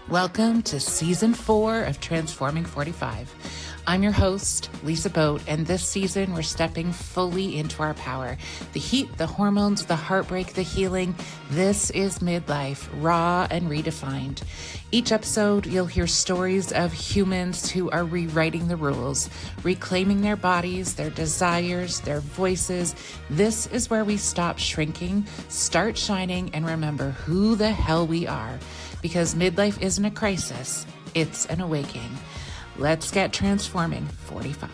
Welcome to Season 4 of Transforming 45. I'm your host, Lisa Boat, and this season we're stepping fully into our power. The heat, the hormones, the heartbreak, the healing. This is Midlife, raw and redefined. Each episode, you'll hear stories of humans who are rewriting the rules, reclaiming their bodies, their desires, their voices. This is where we stop shrinking, start shining, and remember who the hell we are. Because midlife isn't a crisis, it's an awakening. Let's get transforming 45.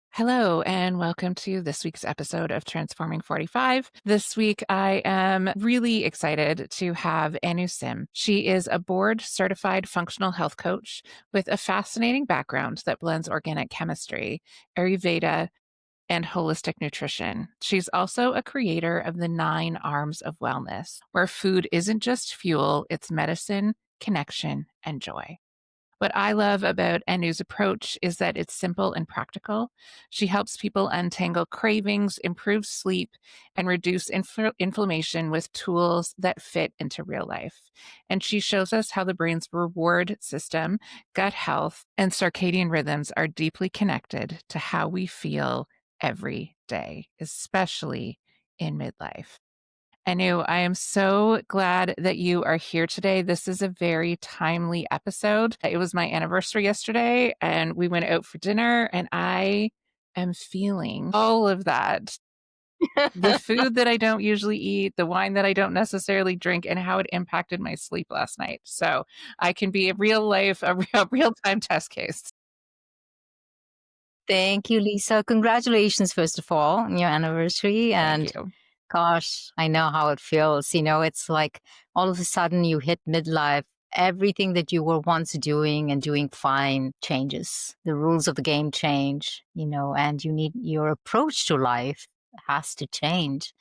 Hello, and welcome to this week's episode of Transforming 45. This week, I am really excited to have Aunu Simh. She is a board-certified functional health coach with a fascinating background that blends organic chemistry, Ayurveda, and holistic nutrition. She's also a creator of the 9 Arms of Wellness, where food isn't just fuel, it's medicine, connection, and joy. What I love about Aunu's approach is that it's simple and practical. She helps people untangle cravings, improve sleep, and reduce inflammation with tools that fit into real life. And she shows us how the brain's reward system, gut health, and circadian rhythms are deeply connected to how we feel every day, especially in midlife. Aunu, I am so glad that you are here today. This is a very timely episode. It was my anniversary yesterday, and we went out for dinner, and I am feeling all of that. The food that I don't usually eat, the wine that I don't necessarily drink, and how it impacted my sleep last night. So I can be a real-time test case. Thank you, Lisa. Congratulations, first of all, on your anniversary. And Thank you. gosh, I know how it feels. It's like all of a sudden you hit midlife. Everything that you were once doing and doing fine changes. The rules of the game change, and your approach to life has to change.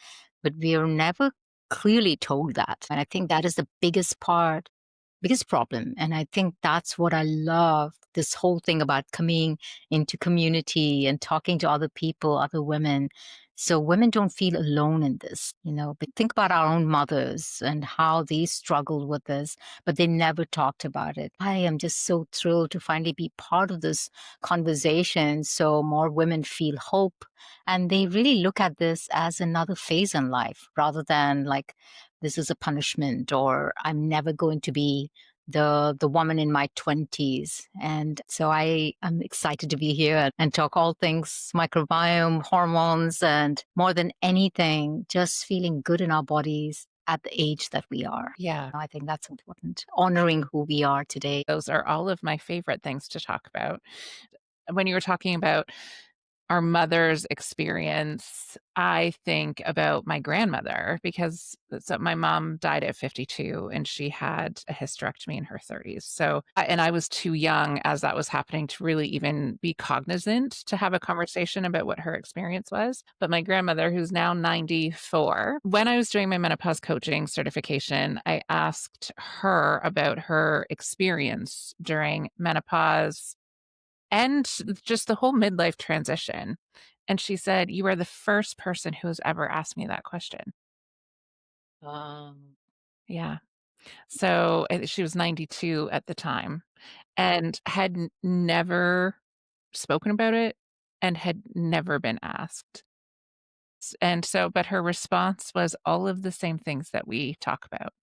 But we are never clearly told that. And I think that is the biggest problem. And I think that's what I love, this whole thing about coming into community and talking to other people, other women. So women don't feel alone in this, but think about our own mothers and how they struggled with this, but they never talked about it. I am just so thrilled to finally be part of this conversation so more women feel hope and they really look at this as another phase in life rather than like, this is a punishment or I'm never going to be the woman in my 20s. And so I am excited to be here and talk all things microbiome, hormones, and more than anything, just feeling good in our bodies at the age that we are. Yeah. I think that's important. Honoring who we are today. Those are all of my favorite things to talk about. When you were talking about our mother's experience, I think about my grandmother because my mom died at 52 and she had a hysterectomy in her 30s. So, and I was too young as that was happening to really even be cognizant to have a conversation about what her experience was. But my grandmother, who's now 94, when I was doing my menopause coaching certification, I asked her about her experience during menopause and just the whole midlife transition. And she said, "You are the first person who has ever asked me that question." Yeah. So she was 92 at the time and had never spoken about it and had never been asked. And so, but her response was all of the same things that we talk about.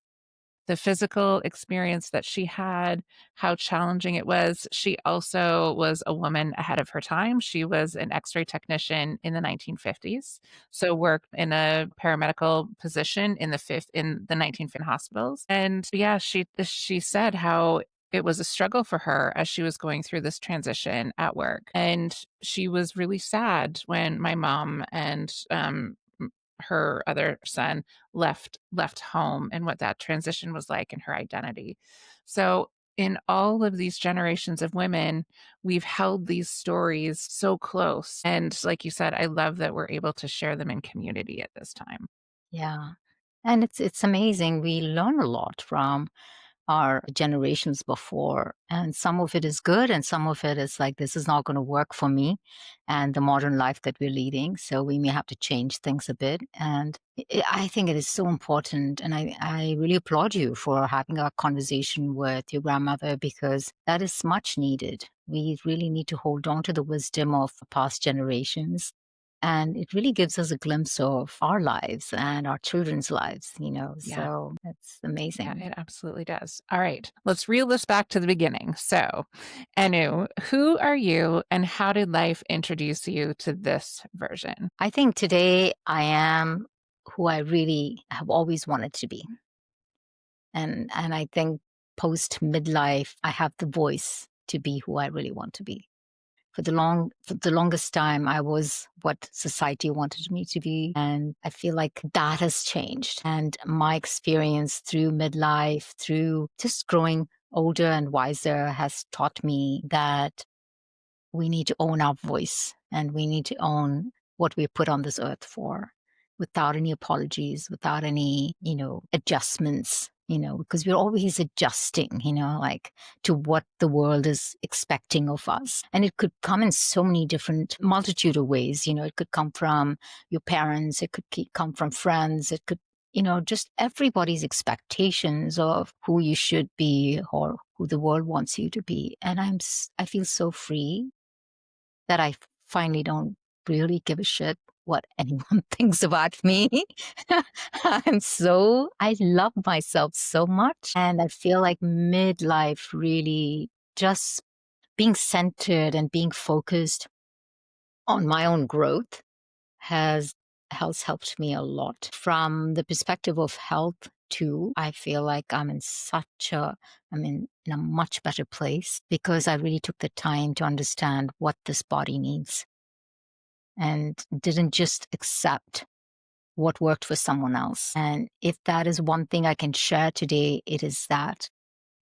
The physical experience that she had, how challenging it was. She also was a woman ahead of her time. She was an X-ray technician in the 1950s, so worked in a paramedical position in the 1950 hospitals. And yeah, she said how it was a struggle for her as she was going through this transition at work. And she was really sad when my mom and her other son left home and what that transition was like in her identity. So in all of these generations of women, we've held these stories so close. And like you said, I love that we're able to share them in community at this time. Yeah. And it's amazing. We learn a lot from our generations before. And some of it is good, and some of it is like, this is not going to work for me and the modern life that we're leading. So we may have to change things a bit. And I think it is so important. And I really applaud you for having a conversation with your grandmother, because that is much needed. We really need to hold on to the wisdom of past generations. And it really gives us a glimpse of our lives and our children's lives, Yeah. so it's Yeah, amazing. it absolutely does. All right, let's reel this back to the beginning. So, Anu, who are you and how did life introduce you to this version? I think today I am who I really have always wanted to be. And I think post midlife, I have the voice to be who I really want to be. For the longest time, I was what society wanted me to be, and I feel like that has changed. And my experience through midlife, through just growing older and wiser, has taught me that we need to own our voice and we need to own what we're put on this earth for, without any apologies, without any, adjustments, because we're always adjusting, like to what the world is expecting of us. And it could come in so many different multitude of ways. It could come from your parents, it could come from friends, it could, just everybody's expectations of who you should be or who the world wants you to be. And I feel so free that I finally don't really give a shit what anyone thinks about me. I love myself so much. And I feel like midlife really just being centered and being focused on my own growth has helped me a lot. From the perspective of health too, I feel like I'm in a much better place because I really took the time to understand what this body needs and didn't just accept what worked for someone else. And if that is one thing I can share today, it is that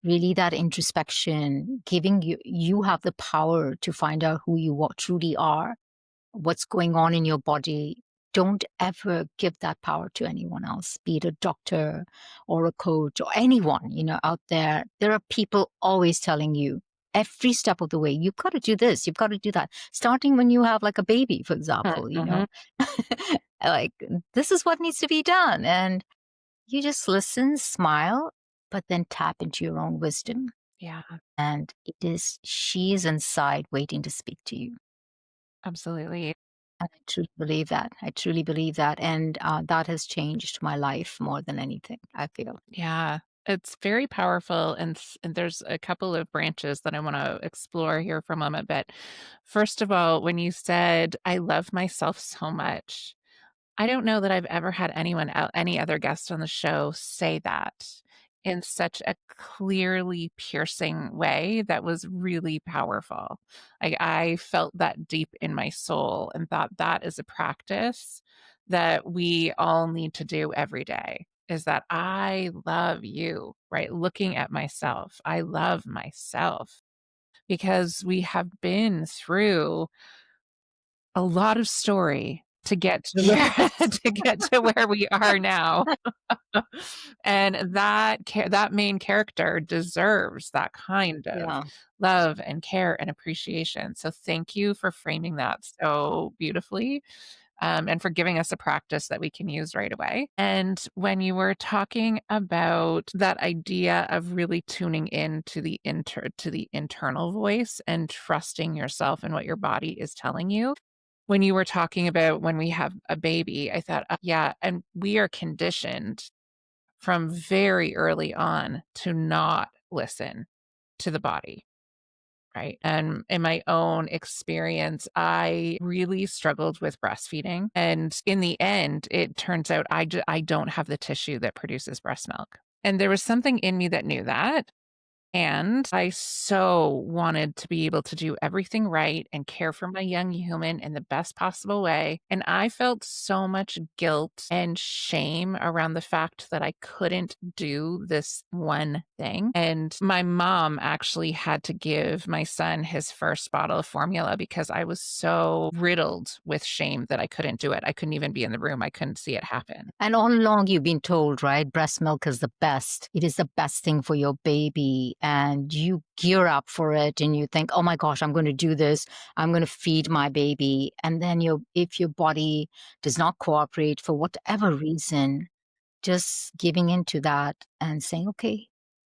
really that introspection, giving you have the power to find out who you truly are, what's going on in your body. Don't ever give that power to anyone else, be it a doctor or a coach or anyone, out there. There are people always telling you every step of the way, you've got to do this, you've got to do that. Starting when you have like a baby, for example, Mm-hmm. like this is what needs to be done. And you just listen, smile, but then tap into your own wisdom. Yeah, And she's inside waiting to speak to you. absolutely. And I truly believe that. I truly believe that. And that has changed my life more than anything, I feel. Yeah, it's very powerful. And there's a couple of branches that I want to explore here for a moment. But first of all, when you said, I love myself so much, I don't know that I've ever had any other guest on the show say that in such a clearly piercing way that was really powerful. I felt that deep in my soul and thought that is a practice that we all need to do every day. Is that I love you, right? Looking at myself, I love myself because we have been through a lot of story to get to where Yes. to get to where we are now. And that main character deserves that kind of Yeah. love and care and appreciation. So thank you for framing that so beautifully, and for giving us a practice that we can use right away. And when you were talking about that idea of really tuning in to the internal voice and trusting yourself and what your body is telling you, when you were talking about when we have a baby, I thought, yeah, and we are conditioned from very early on to not listen to the body, right? And in my own experience, I really struggled with breastfeeding. And in the end, it turns out I don't have the tissue that produces breast milk. And there was something in me that knew that. And I so wanted to be able to do everything right and care for my young human in the best possible way. And I felt so much guilt and shame around the fact that I couldn't do this one thing. And my mom actually had to give my son his first bottle of formula because I was so riddled with shame that I couldn't do it. I couldn't even be in the room. I couldn't see it happen. And all along you've been told, right? Breast milk is the best. It is the best thing for your baby. And you gear up for it and you think, oh my gosh, I'm going to do this. I'm going to feed my baby. And then if your body does not cooperate for whatever reason, just giving into that and saying, okay,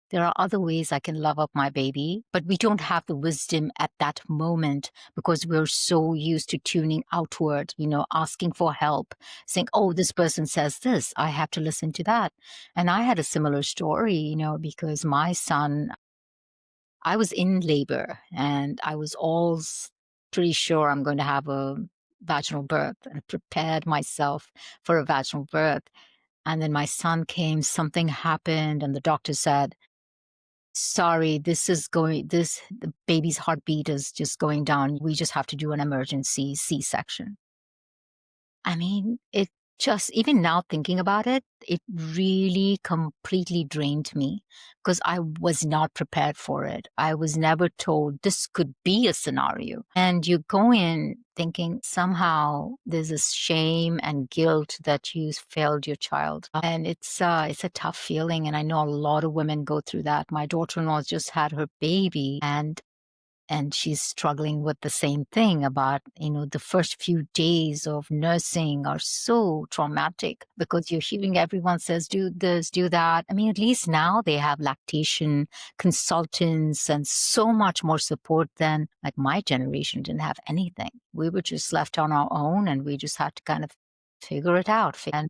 there are other ways I can love up my baby, but we don't have the wisdom at that moment because we're so used to tuning outward, asking for help, saying, oh, this person says this, I have to listen to that. And I had a similar story, because my son, I was in labor and I was pretty sure I'm going to have a vaginal birth and prepared myself for a vaginal birth. And then my son came, something happened, and the doctor said, sorry, the baby's heartbeat is just going down. We just have to do an emergency C-section. I mean, even now thinking about it, it really completely drained me because I was not prepared for it. I was never told this could be a scenario. And you go in thinking somehow there's this shame and guilt that you failed your child. And it's a tough feeling. And I know a lot of women go through that. My daughter-in-law just had her baby and she's struggling with the same thing about, the first few days of nursing are so traumatic because you're hearing everyone says, do this, do that. I mean, at least now they have lactation consultants and so much more support than like my generation didn't have anything. We were just left on our own and we just had to kind of figure it out. And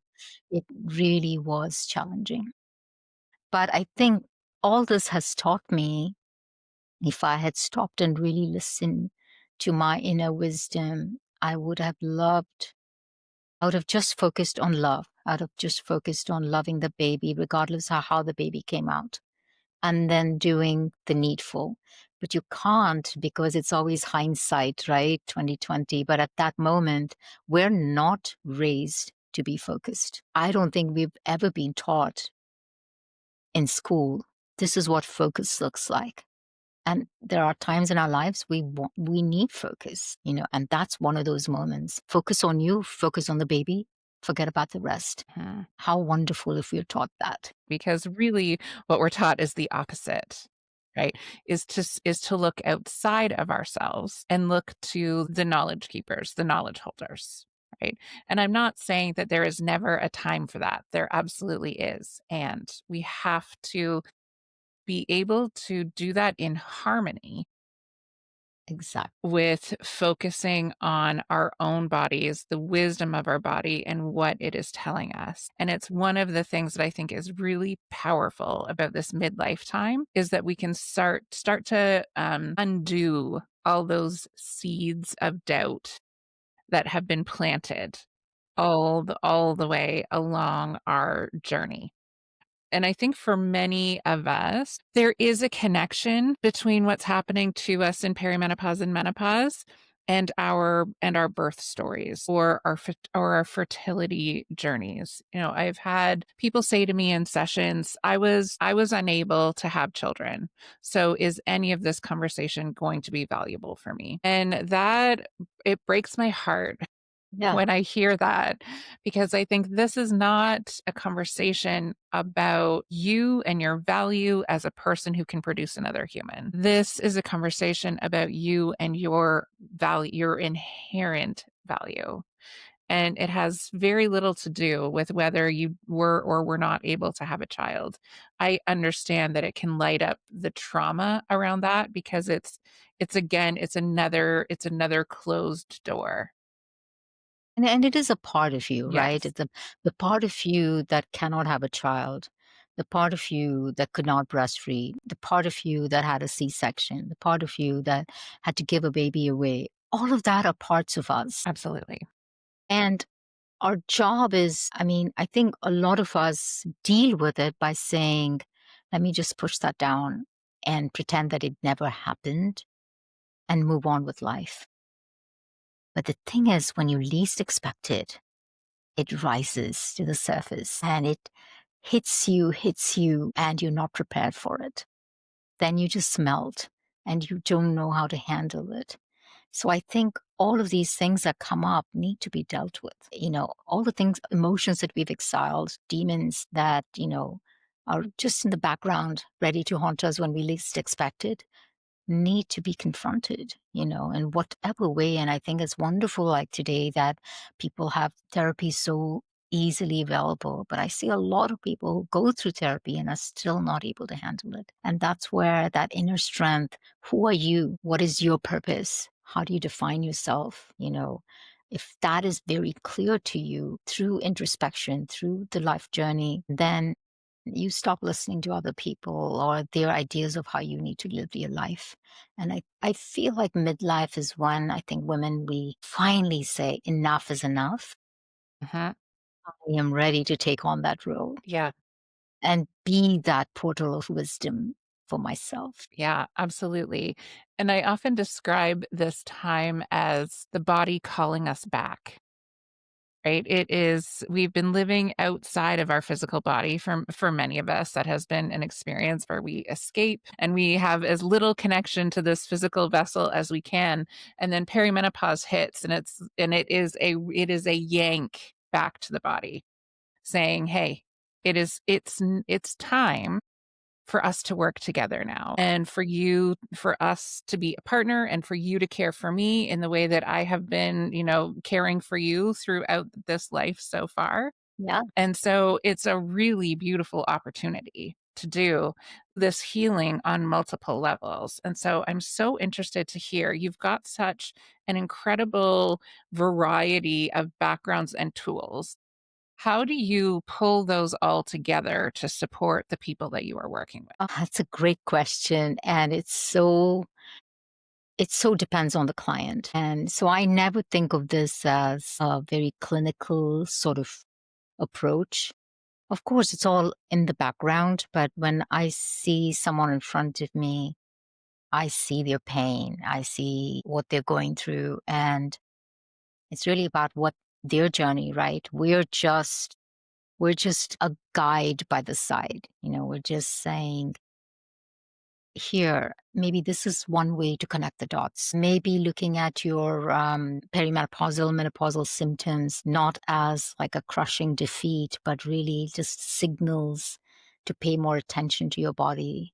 it really was challenging. But I think all this has taught me, if I had stopped and really listened to my inner wisdom, I would have loved, I would have just focused on love. I would have just focused on loving the baby, regardless of how the baby came out, and then doing the needful. But you can't because it's always hindsight, right? 2020. But at that moment, we're not raised to be focused. I don't think we've ever been taught in school, this is what focus looks like. And there are times in our lives we need focus, and that's one of those moments. Focus on you, focus on the baby, forget about the rest. How wonderful if we're taught that. Because really what we're taught is the opposite, right? Is to look outside of ourselves and look to the knowledge keepers, the knowledge holders, right? And I'm not saying that there is never a time for that. There absolutely is. And we have to be able to do that in harmony Exactly. with focusing on our own bodies, the wisdom of our body, and what it is telling us. And it's one of the things that I think is really powerful about this midlife time is that we can start to undo all those seeds of doubt that have been planted all the way along our journey. And I think for many of us, there is a connection between what's happening to us in perimenopause and menopause and our birth stories or our fertility journeys. I've had people say to me in sessions, I was unable to have children. So is any of this conversation going to be valuable for me? And that it breaks my heart when I hear that, because I think this is not a conversation about you and your value as a person who can produce another human. This is a conversation about you and your value, your inherent value. And it has very little to do with whether you were or were not able to have a child. I understand that it can light up the trauma around that because it's another closed door. And it is a part of you, right? Yes. It's the part of you that cannot have a child, the part of you that could not breastfeed, the part of you that had a C-section, the part of you that had to give a baby away. All of that are parts of us. Absolutely. And our job is, I think a lot of us deal with it by saying, let me just push that down. and pretend that it never happened and move on with life. But the thing is, when you least expect it, it rises to the surface and it hits you, and you're not prepared for it. Then you just melt and you don't know how to handle it. So I think all of these things that come up need to be dealt with. All the things, emotions that we've exiled, demons that, are just in the background, ready to haunt us when we least expect it, need to be confronted, in whatever way. And I think it's wonderful, like today, that people have therapy so easily available. But I see a lot of people who go through therapy and are still not able to handle it. And that's where that inner strength, who are you? What is your purpose? How do you define yourself? If that is very clear to you through introspection, through the life journey, then you stop listening to other people or their ideas of how you need to live your life. And I feel like midlife is when I think women, we finally say enough is enough. Mhm. I am ready to take on that role Yeah. and be that portal of wisdom for myself. Yeah, absolutely. And I often describe this time as the body calling us back. Right? It is we've been living outside of our physical body for many of us. That has been an experience where we escape and we have as little connection to this physical vessel as we can. And then perimenopause hits and it is a yank back to the body saying, "Hey, it's time for us to work together now and for us to be a partner and for you to care for me in the way that I have been, caring for you throughout this life so far." Yeah. And so it's a really beautiful opportunity to do this healing on multiple levels. And so I'm so interested to hear you've got such an incredible variety of backgrounds and tools. How do you pull those all together to support the people that you are working with? Oh, that's a great question. And it so depends on the client. And so I never think of this as a very clinical sort of approach. Of course, it's all in the background, but when I see someone in front of me, I see their pain, I see what they're going through, and it's really about what their journey, right? We're just a guide by the side. We're just saying, here, maybe this is one way to connect the dots. Maybe looking at your perimenopausal, menopausal symptoms not as like a crushing defeat, but really just signals to pay more attention to your body,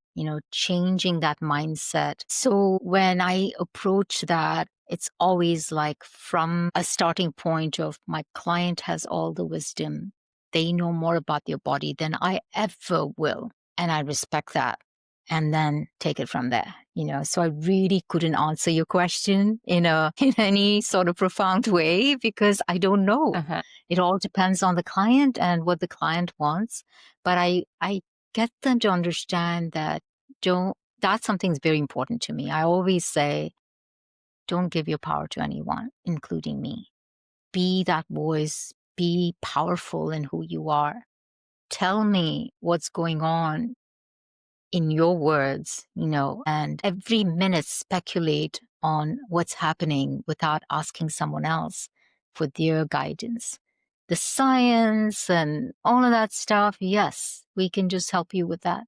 changing that mindset. So when I approach that, it's always like from a starting point of my client has all the wisdom. They know more about their body than I ever will. And I respect that, and then take it from there. So I really couldn't answer your question in any sort of profound way because I don't know. Uh-huh. It all depends on the client and what the client wants. But I get them to understand that don't that's something's very important to me. I always say, don't give your power to anyone, including me. Be that voice, be powerful in who you are. Tell me what's going on in your words, and every minute speculate on what's happening without asking someone else for their guidance. The science and all of that stuff, yes, we can just help you with that.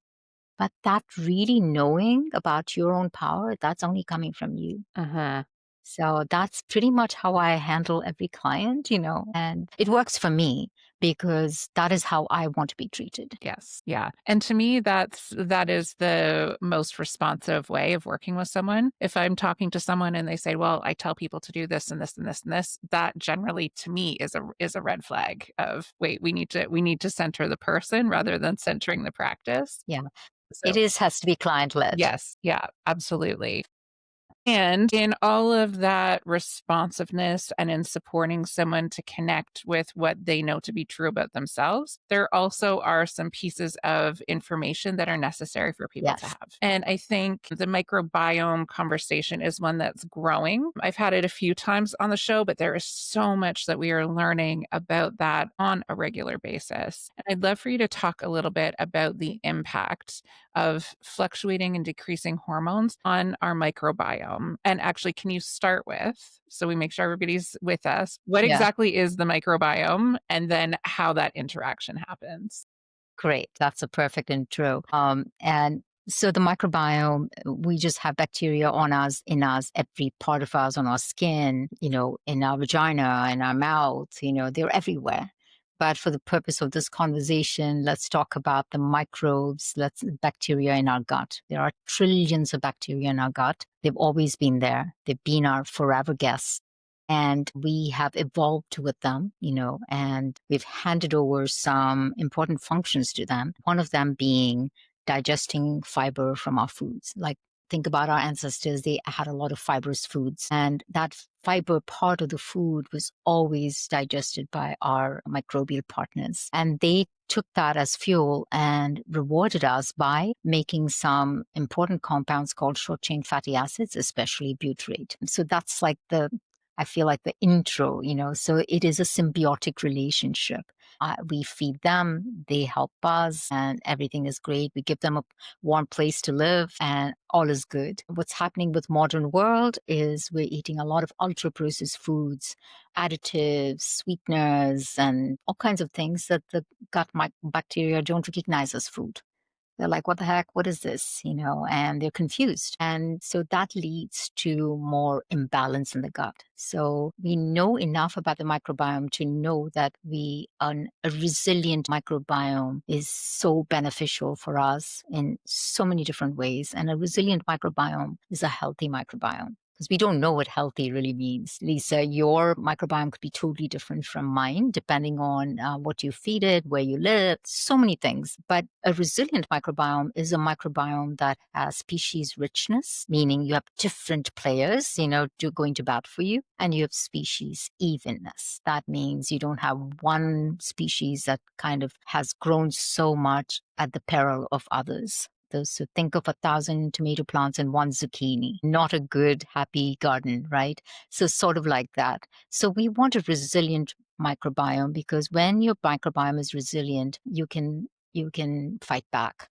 But that really knowing about your own power, that's only coming from you. Uh-huh. So that's pretty much how I handle every client, and it works for me because that is how I want to be treated. Yes. Yeah. And to me, that is the most responsive way of working with someone. If I'm talking to someone and they say, "Well, I tell people to do this and this and this and this," that generally to me is a red flag of, wait, we need to center the person rather than centering the practice. Yeah. So It has to be client led. yes, yeah, absolutely. And in all of that responsiveness and in supporting someone to connect with what they know to be true about themselves, there also are some pieces of information that are necessary for people to Yes. have. And I think the microbiome conversation is one that's growing. I've had it a few times on the show, but there is so much that we are learning about that on a regular basis. And I'd love for you to talk a little bit about the impact of fluctuating and decreasing hormones on our microbiome. And actually, can you start with, so we make sure everybody's with us, what Yeah. exactly is the microbiome and then how that interaction happens? Great. That's a perfect intro. And so the microbiome, we just have bacteria on us, in us, every part of us, on our skin, in our vagina, in our mouth, they're everywhere. But for the purpose of this conversation, let's talk about the microbes, bacteria in our gut. There are trillions of bacteria in our gut. They've always been there. They've been our forever guests. And we have evolved with them, and we've handed over some important functions to them. One of them being digesting fiber from our foods. Like, think about our ancestors, they had a lot of fibrous foods, and that fiber part of the food was always digested by our microbial partners. And they took that as fuel and rewarded us by making some important compounds called short chain fatty acids, especially butyrate. So that's like I feel like the intro, so it is a symbiotic relationship. We feed them, they help us, and everything is great. We give them a warm place to live, and all is good. What's happening with modern world is we're eating a lot of ultra processed foods, additives, sweeteners, and all kinds of things that the bacteria don't recognize as food. They're like, what the heck? What is this? And they're confused. And so that leads to more imbalance in the gut. So we know enough about the microbiome to know that a resilient microbiome is so beneficial for us in so many different ways. And a resilient microbiome is a healthy microbiome, because we don't know what healthy really means. Lisa, your microbiome could be totally different from mine, depending on what you feed it, where you live, so many things. But a resilient microbiome is a microbiome that has species richness, meaning you have different players, going to bat for you, and you have species evenness. That means you don't have one species that kind of has grown so much at the peril of others. So think of 1,000 tomato plants and one zucchini. Not a good, happy garden, right? So sort of like that. So we want a resilient microbiome, because when your microbiome is resilient, you can fight back,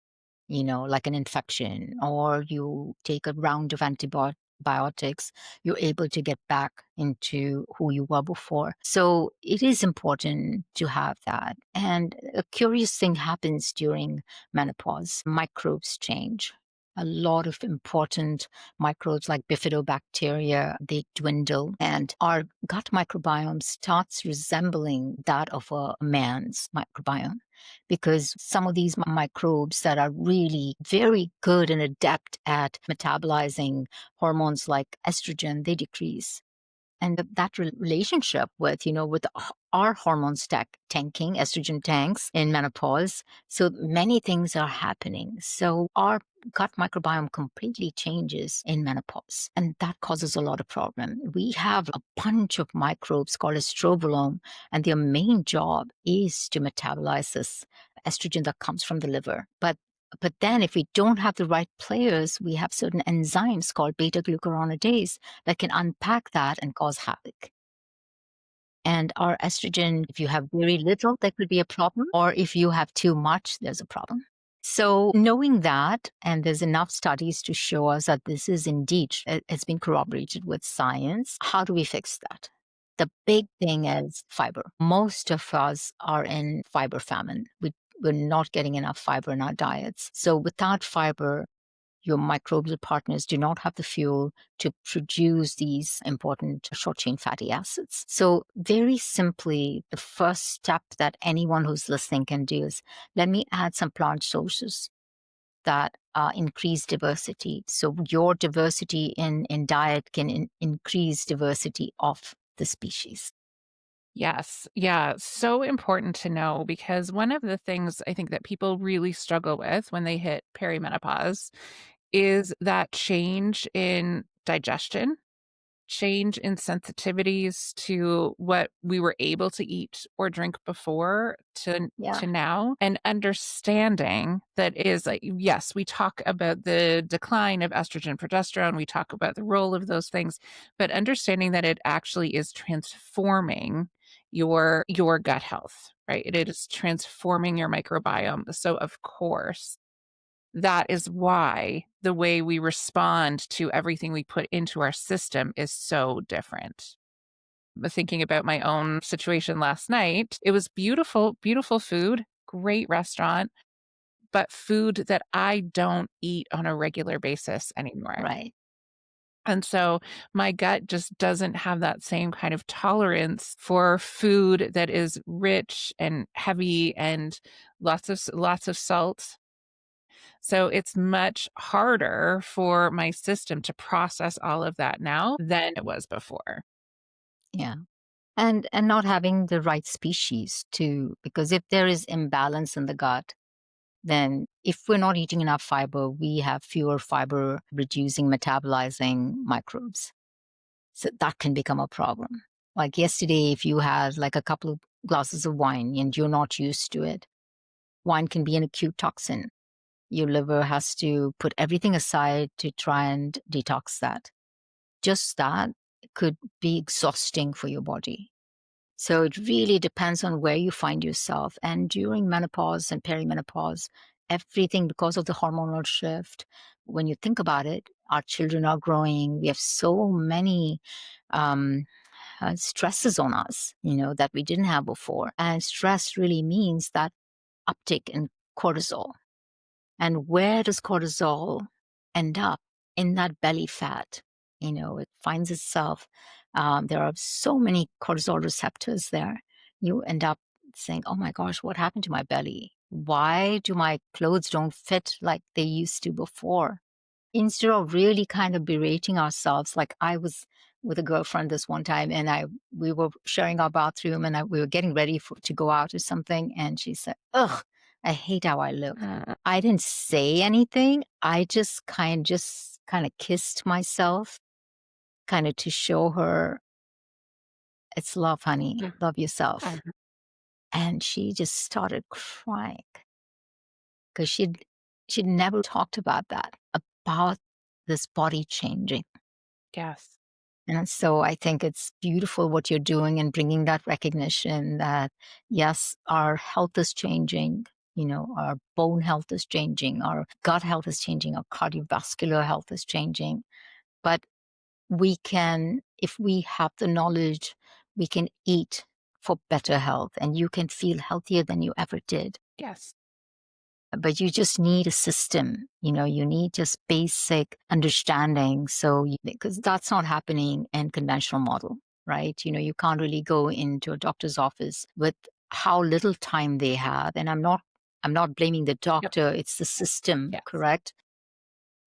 like an infection, or you take a round of antibiotics, you're able to get back into who you were before. So it is important to have that. And a curious thing happens during menopause. Microbes change. A lot of important microbes like bifidobacteria, they dwindle, and our gut microbiome starts resembling that of a man's microbiome, because some of these microbes that are really very good and adept at metabolizing hormones like estrogen, they decrease. And that relationship with our hormones tanking, estrogen tanks in menopause. So many things are happening. So our gut microbiome completely changes in menopause, and that causes a lot of problem. We have a bunch of microbes called estrobolome, and their main job is to metabolize this estrogen that comes from the liver. But then if we don't have the right players, we have certain enzymes called beta glucuronidase that can unpack that and cause havoc. And our estrogen, if you have very little, that could be a problem. Or if you have too much, there's a problem. So knowing that, and there's enough studies to show us that this is indeed, it's been corroborated with science. How do we fix that? The big thing is fiber. Most of us are in fiber famine. We're not getting enough fiber in our diets. So without fiber, your microbial partners do not have the fuel to produce these important short chain fatty acids. So very simply, the first step that anyone who's listening can do is, let me add some plant sources that increase diversity. So your diversity in diet can increase diversity of the species. Yes. Yeah. So important to know, because one of the things I think that people really struggle with when they hit perimenopause is that change in digestion, change in sensitivities to what we were able to eat or drink before to now, and understanding that is like, yes, we talk about the decline of estrogen, progesterone, we talk about the role of those things, but understanding that it actually is transforming your gut health, right? It is transforming your microbiome. So of course, that is why the way we respond to everything we put into our system is so different. But thinking about my own situation last night, it was beautiful, beautiful food, great restaurant, but food that I don't eat on a regular basis anymore. Right. And so my gut just doesn't have that same kind of tolerance for food that is rich and heavy and lots of salt. So it's much harder for my system to process all of that now than it was before. Yeah. And not having the right species to, because if there is imbalance in the gut, then if we're not eating enough fiber, we have fewer fiber reducing metabolizing microbes. So that can become a problem. Like yesterday, if you had like a couple of glasses of wine and you're not used to it, wine can be an acute toxin. Your liver has to put everything aside to try and detox that. Just that could be exhausting for your body. So it really depends on where you find yourself. And during menopause and perimenopause, everything, because of the hormonal shift, when you think about it, our children are growing. We have so many um, stresses on us, that we didn't have before. And stress really means that uptick in cortisol. And where does cortisol end up? In that belly fat. It finds itself, there are so many cortisol receptors there. You end up saying, oh my gosh, what happened to my belly? Why do my clothes don't fit like they used to before? Instead of really kind of berating ourselves, like I was with a girlfriend this one time, and we were sharing our bathroom, and we were getting ready to go out or something, and she said, ugh, I hate how I look. I didn't say anything. I just kind of kissed myself, kind of to show her it's love, honey, love yourself. And she just started crying because she'd never talked about that, about this body changing. Yes. And so I think it's beautiful what you're doing and bringing that recognition that, yes, our health is changing. Our bone health is changing, our gut health is changing, our cardiovascular health is changing. But we can, if we have the knowledge, we can eat for better health, and you can feel healthier than you ever did. Yes. But you just need a system, you need just basic understanding. So, because that's not happening in conventional model, right? You can't really go into a doctor's office with how little time they have. And I'm not blaming the Yep. doctor, it's the system, Yes. correct?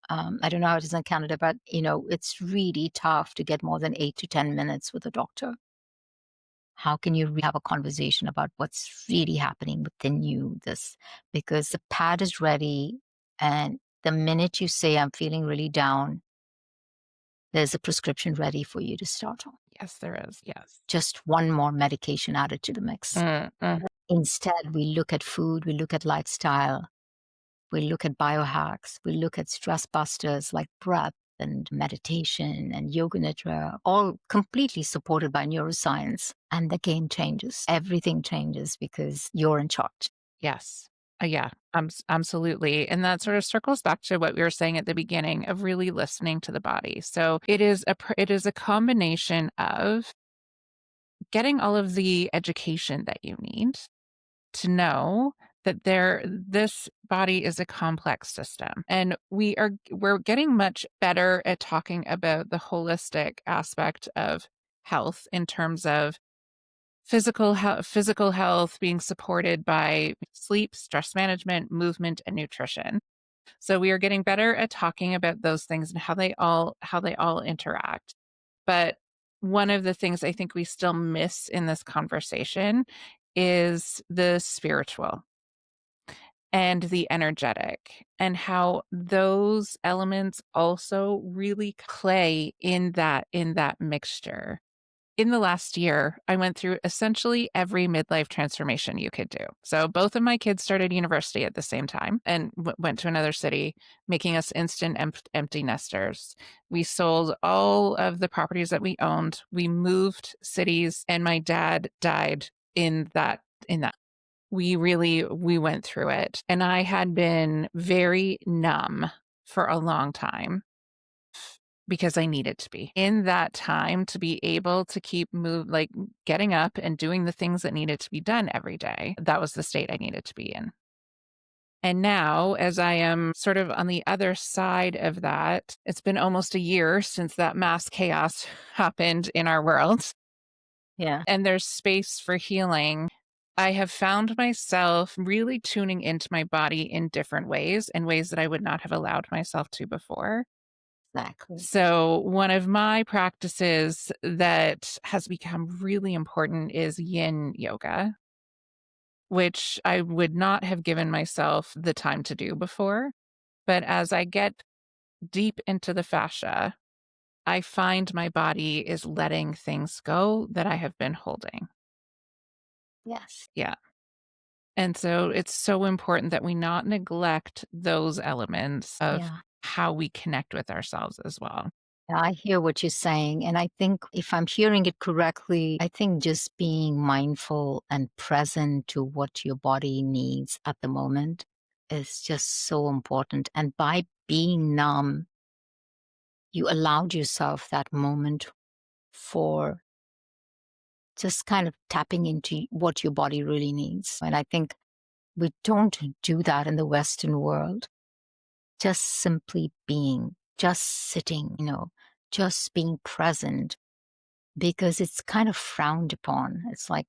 I don't know how it is in Canada, but it's really tough to get more than 8 to 10 minutes with a doctor. How can you have a conversation about what's really happening within you? Because the pad is ready, and the minute you say, I'm feeling really down, there's a prescription ready for you to start on. Yes, there is. Yes. Just one more medication added to the mix. Instead, we look at food, we look at lifestyle, we look at biohacks, we look at stress busters like breath and meditation and yoga nidra, all completely supported by neuroscience. And the game changes. Everything changes because you're in charge. Yes. Yeah, absolutely. And that sort of circles back to what we were saying at the beginning of really listening to the body. So it is a combination of getting all of the education that you need to know that this body is a complex system, and we're getting much better at talking about the holistic aspect of health in terms of physical health being supported by sleep, stress management, movement, and nutrition. So we are getting better at talking about those things and how they all interact. But one of the things I think we still miss in this conversation is the spiritual. and the energetic, and how those elements also really play in that mixture. In the last year, I went through essentially every midlife transformation you could do. So both of my kids started university at the same time and went to another city, making us instant empty nesters. We sold all of the properties that we owned. We moved cities, and my dad died in that. We went through it, and I had been very numb for a long time because I needed to be. In that time, to be able to keep getting up and doing the things that needed to be done every day, that was the state I needed to be in. And now, as I am sort of on the other side of that, it's been almost a year since that mass chaos happened in our world, Yeah. and there's space for healing. I have found myself really tuning into my body in different ways, in ways that I would not have allowed myself to before. Exactly. So, one of my practices that has become really important is yin yoga, which I would not have given myself the time to do before. But as I get deep into the fascia, I find my body is letting things go that I have been holding. Yes. Yeah. And so it's so important that we not neglect those elements of Yeah. how we connect with ourselves as well. Yeah, I hear what you're saying. And I think if I'm hearing it correctly, I think just being mindful and present to what your body needs at the moment is just so important. And by being numb, you allowed yourself that moment for just kind of tapping into what your body really needs. And I think we don't do that in the Western world. Just simply being, just sitting, just being present, because it's kind of frowned upon. It's like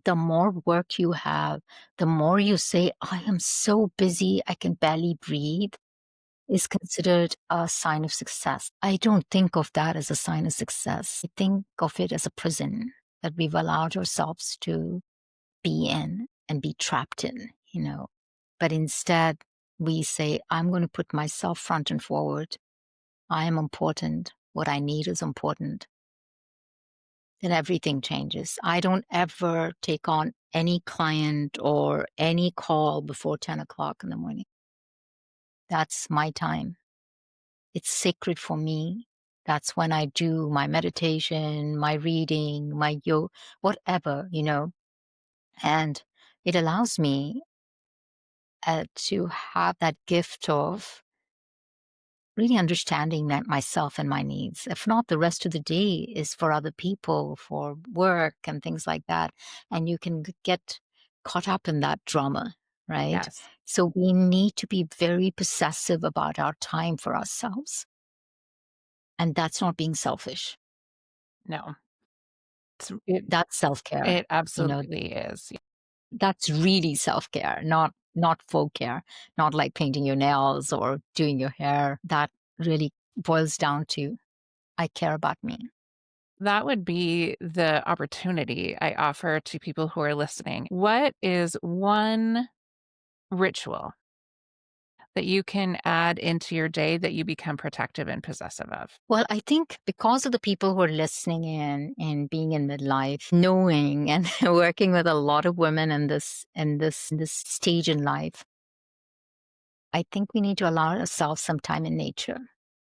the more work you have, the more you say, I am so busy, I can barely breathe, is considered a sign of success. I don't think of that as a sign of success. I think of it as a prison that we've allowed ourselves to be in and be trapped in. But instead, we say, I'm going to put myself front and forward. I am important. What I need is important. Then everything changes. I don't ever take on any client or any call before 10 o'clock in the morning. That's my time. It's sacred for me. That's when I do my meditation, my reading, my yoga, whatever. And it allows me to have that gift of really understanding that myself and my needs. If not, the rest of the day is for other people, for work and things like that. And you can get caught up in that drama, right? Yes. So we need to be very possessive about our time for ourselves. And that's not being selfish. No. It That's self-care. it You know, absolutely is. that's really self-care, not folk care, not like painting your nails or doing your hair. That really boils down to I care about me. That would be the opportunity I offer to people who are listening. What is one ritual that you can add into your day that you become protective and possessive of? Well, I think because of the people who are listening in and being in midlife, knowing and working with a lot of women in this stage in life, I think we need to allow ourselves some time in nature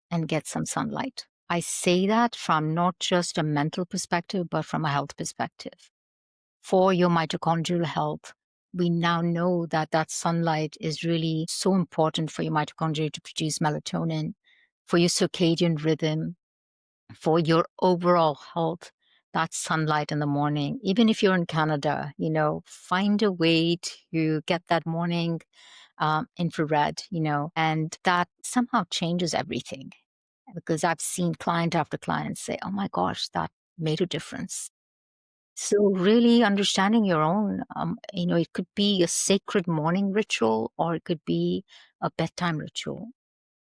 and get some sunlight. I say that from not just a mental perspective, but from a health perspective. For your mitochondrial health, we now know that that sunlight is really so important for your mitochondria to produce melatonin, for your circadian rhythm, for your overall health. That sunlight in the morning, even if you're in Canada, find a way to get that morning infrared, and that somehow changes everything. Because I've seen client after client say, oh my gosh, that made a difference. So really understanding your own, it could be a sacred morning ritual or it could be a bedtime ritual.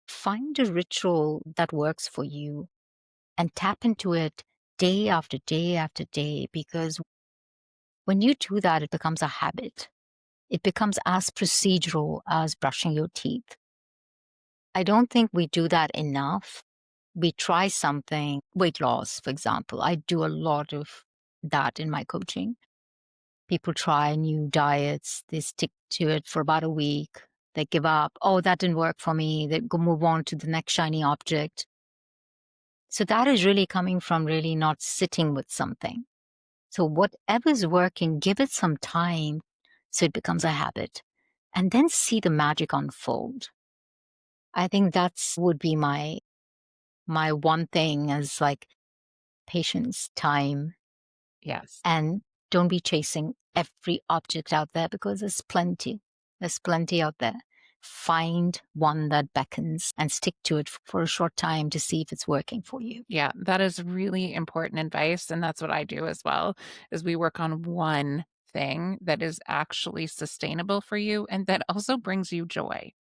Find a ritual that works for you and tap into it day after day after day, because when you do that, it becomes a habit. It becomes as procedural as brushing your teeth. I don't think we do that enough. We try something, weight loss, for example. I do a lot of that in my coaching. People try new diets, they stick to it for about a week, they give up. Oh, that didn't work for me. They go move on to the next shiny object. So that is really coming from really not sitting with something. So whatever's working, give it some time so it becomes a habit and then see the magic unfold. I think that's would be my one thing is like patience, time, Yes. and don't be chasing every object out there because there's plenty. There's plenty out there. Find one that beckons and stick to it for a short time to see if it's working for you. Yeah, that is really important advice, and that's what I do as well, is we work on one thing that is actually sustainable for you and that also brings you joy,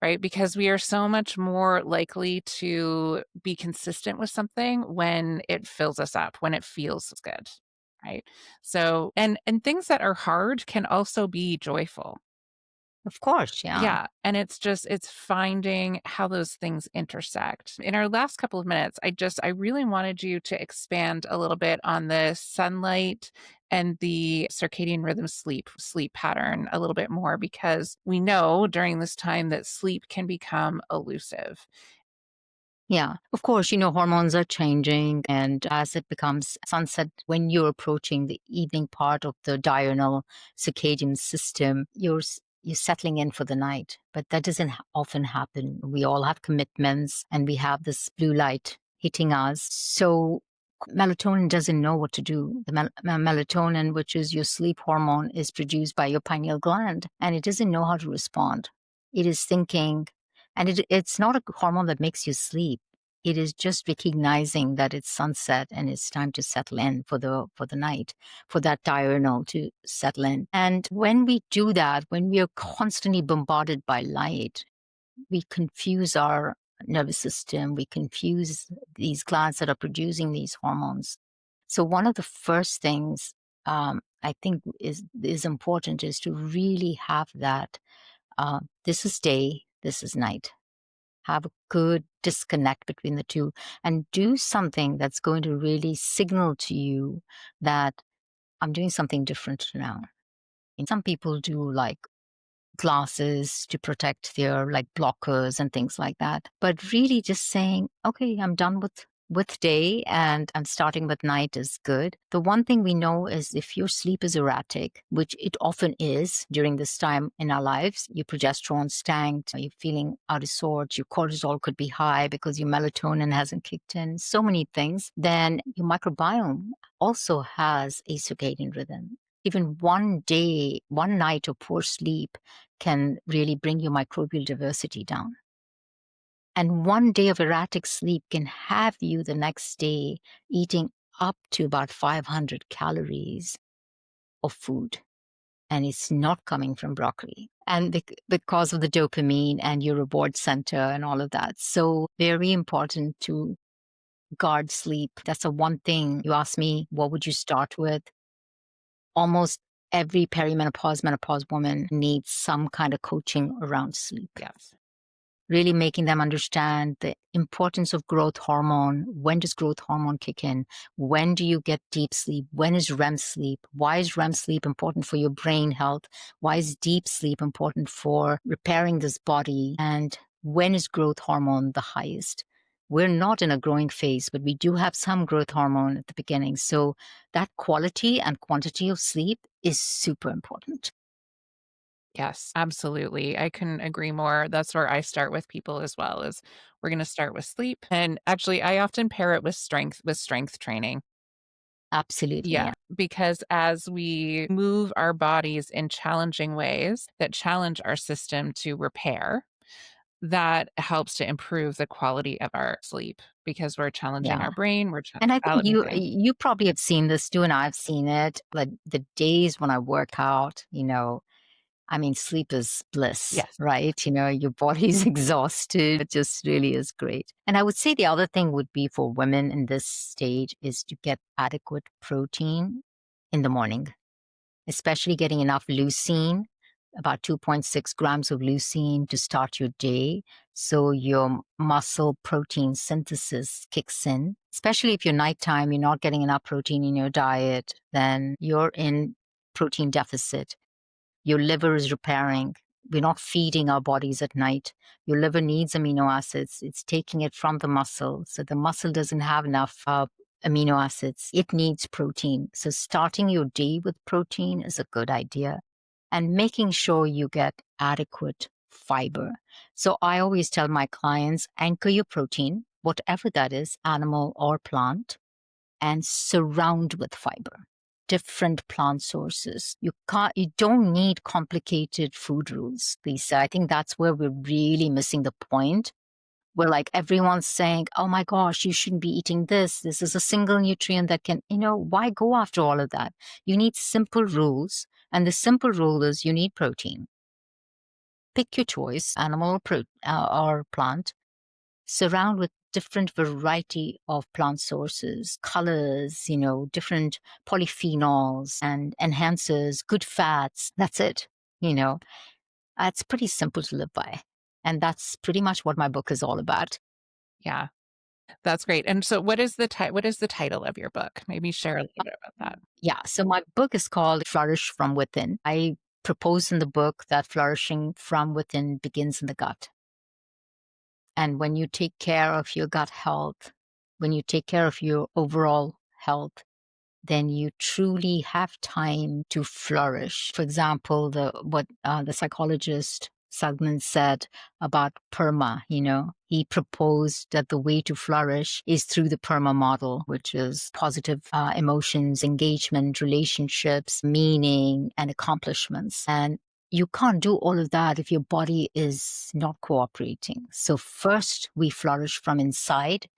right? Because we are so much more likely to be consistent with something when it fills us up, when it feels good, right? So, and things that are hard can also be joyful. Of course, yeah. Yeah, and it's finding how those things intersect. In our last couple of minutes, I really wanted you to expand a little bit on the sunlight and the circadian rhythm sleep pattern a little bit more because we know during this time that sleep can become elusive. Yeah, of course, hormones are changing. And as it becomes sunset, when you're approaching the evening part of the diurnal circadian system, you're settling in for the night. But that doesn't often happen. We all have commitments and we have this blue light hitting us. So melatonin doesn't know what to do. The melatonin, which is your sleep hormone, is produced by your pineal gland and it doesn't know how to respond. It is thinking, and it's not a hormone that makes you sleep. It is just recognizing that it's sunset and it's time to settle in for the night, for that diurnal to settle in. And when we do that, when we are constantly bombarded by light, we confuse our nervous system, we confuse these glands that are producing these hormones. So one of the first things I think is important is to really have that. This is day, this is night. Have a good disconnect between the two and do something that's going to really signal to you that I'm doing something different now. And some people do like glasses to protect their like blockers and things like that. But really just saying, okay, I'm done with day and I'm starting with night is good. The one thing we know is if your sleep is erratic, which it often is during this time in our lives, your progesterone's tanked, you're feeling out of sorts, your cortisol could be high because your melatonin hasn't kicked in, so many things, then your microbiome also has a circadian rhythm. Even one day, one night of poor sleep can really bring your microbial diversity down. And one day of erratic sleep can have you the next day eating up to about 500 calories of food. And it's not coming from broccoli. And because of the dopamine and your reward center and all of that. So very important to guard sleep. That's the one thing you ask me, what would you start with? Almost every perimenopause, menopause woman needs some kind of coaching around sleep. Yes. Really making them understand the importance of growth hormone. When does growth hormone kick in? When do you get deep sleep? When is REM sleep? Why is REM sleep important for your brain health? Why is deep sleep important for repairing this body? And when is growth hormone the highest? We're not in a growing phase, but we do have some growth hormone at the beginning. So that quality and quantity of sleep is super important. Yes, absolutely. I couldn't agree more. That's where I start with people as well is we're going to start with sleep. And actually I often pair it with strength training. Absolutely. Yeah, Yeah. because as we move our bodies in challenging ways that challenge our system to repair, that helps to improve the quality of our sleep because we're challenging Yeah. our brain, And I think validating. you probably have seen this too, and I've seen it. Like the days when I work out, I mean, sleep is bliss, Yes. right? Your body's exhausted. It just really is great. And I would say the other thing would be for women in this stage is to get adequate protein in the morning. especially getting enough leucine, about 2.6 grams of leucine to start your day. So your muscle protein synthesis kicks in. Especially if you're nighttime, you're not getting enough protein in your diet, then you're in protein deficit. Your liver is repairing. We're not feeding our bodies at night. Your liver needs amino acids. It's taking it from the muscle. So the muscle doesn't have enough amino acids. It needs protein. So starting your day with protein is a good idea. And making sure you get adequate fiber. So I always tell my clients, anchor your protein, whatever that is, animal or plant, and surround with fiber. Different plant sources. You don't need complicated food rules, Lisa. I think that's where we're really missing the point. Where like everyone's saying, oh my gosh, you shouldn't be eating this. This is a single nutrient that can, why go after all of that? You need simple rules. And the simple rule is you need protein. Pick your choice, animal or plant. Surround with different variety of plant sources, colors, different polyphenols and enhancers, good fats. That's it. It's pretty simple to live by. And that's pretty much what my book is all about. Yeah, that's great. And so what is the title of your book? Maybe share a little bit about that. Yeah. So my book is called Flourish from Within. I propose in the book that flourishing from within begins in the gut. And when you take care of your gut health, when you take care of your overall health, then you truly have time to flourish. For example, what the psychologist Sugman said about PERMA, he proposed that the way to flourish is through the PERMA model, which is positive emotions, engagement, relationships, meaning, and accomplishments. And you can't do all of that if your body is not cooperating. So first we flourish from inside,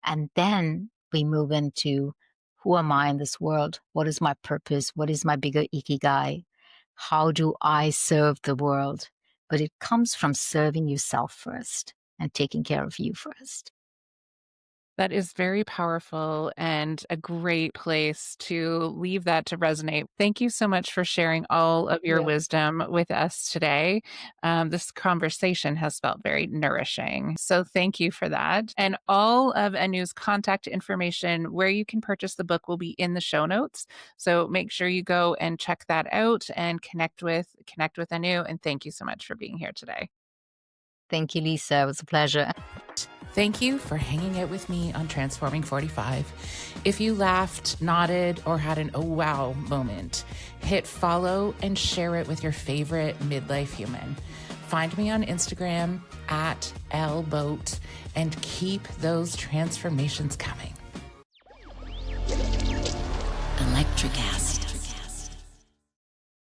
and then we move into who am I in this world? What is my purpose? What is my bigger ikigai? How do I serve the world? But it comes from serving yourself first and taking care of you first. That is very powerful and a great place to leave that to resonate. Thank you so much for sharing all of your wisdom with us today. This conversation has felt very nourishing. So thank you for that. And all of Anu's contact information, where you can purchase the book, will be in the show notes. So make sure you go and check that out and connect with Anu. And thank you so much for being here today. Thank you, Lisa. It was a pleasure. Thank you for hanging out with me on Transforming 45. If you laughed, nodded, or had an oh wow moment, hit follow and share it with your favorite midlife human. Find me on Instagram at @lboat and keep those transformations coming. Electric acid.